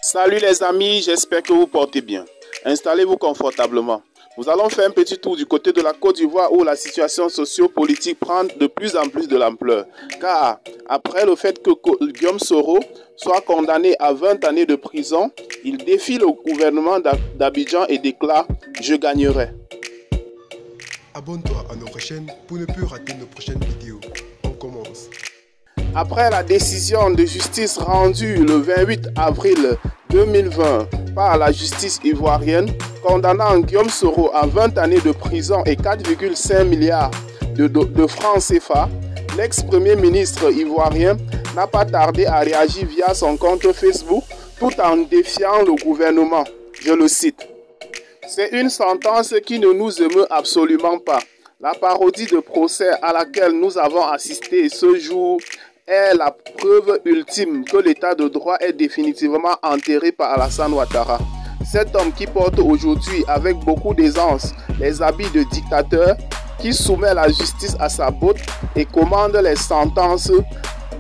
Salut les amis, j'espère que vous portez bien. Installez-vous confortablement. Nous allons faire un petit tour du côté de la Côte d'Ivoire où la situation socio-politique prend de plus en plus de l'ampleur. Car après le fait que Guillaume Soro soit condamné à 20 années de prison, il défie le gouvernement d'Abidjan et déclare « Je gagnerai ». Abonne-toi à notre chaîne pour ne plus rater nos prochaines vidéos. On commence. Après la décision de justice rendue le 28 avril 2020 par la justice ivoirienne, condamnant Guillaume Soro à 20 années de prison et 4,5 milliards de francs CFA, l'ex-premier ministre ivoirien n'a pas tardé à réagir via son compte Facebook tout en défiant le gouvernement. Je le cite. « C'est une sentence qui ne nous émeut absolument pas. La parodie de procès à laquelle nous avons assisté ce jour est la preuve ultime que l'état de droit est définitivement enterré par Alassane Ouattara. Cet homme qui porte aujourd'hui avec beaucoup d'aisance les habits de dictateur, qui soumet la justice à sa botte et commande les sentences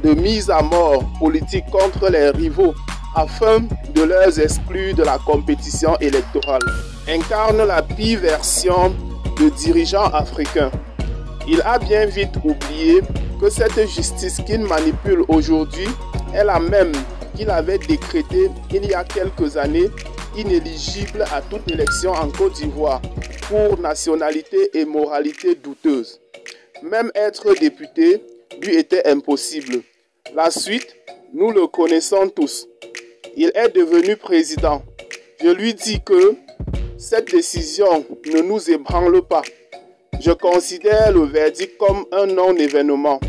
de mise à mort politique contre les rivaux afin de les exclure de la compétition électorale, incarne la pire version de dirigeants africains. Il a bien vite oublié que cette justice qu'il manipule aujourd'hui est la même qu'il avait décrétée il y a quelques années inéligible à toute élection en Côte d'Ivoire pour nationalité et moralité douteuses. Même être député lui était impossible. La suite, nous le connaissons tous. Il est devenu président. Je lui dis que cette décision ne nous ébranle pas. Je considère le verdict comme un non-événement.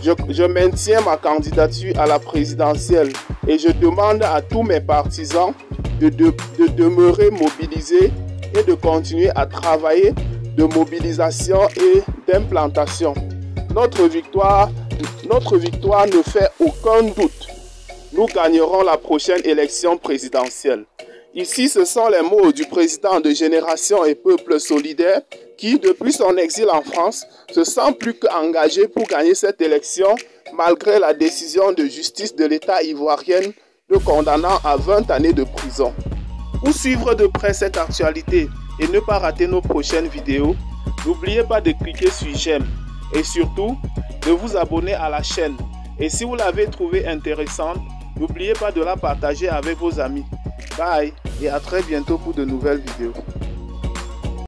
Je maintiens ma candidature à la présidentielle et je demande à tous mes partisans de demeurer mobilisés et de continuer à travailler de mobilisation et d'implantation. Notre victoire ne fait aucun doute. Nous gagnerons la prochaine élection présidentielle. Ici, ce sont les mots du président de Génération et Peuple Solidaire qui, depuis son exil en France, se sent plus qu'engagé pour gagner cette élection malgré la décision de justice de l'État ivoirien le condamnant à 20 années de prison. Pour suivre de près cette actualité et ne pas rater nos prochaines vidéos, n'oubliez pas de cliquer sur j'aime et surtout de vous abonner à la chaîne. Et si vous l'avez trouvée intéressante, n'oubliez pas de la partager avec vos amis. Bye et à très bientôt pour de nouvelles vidéos.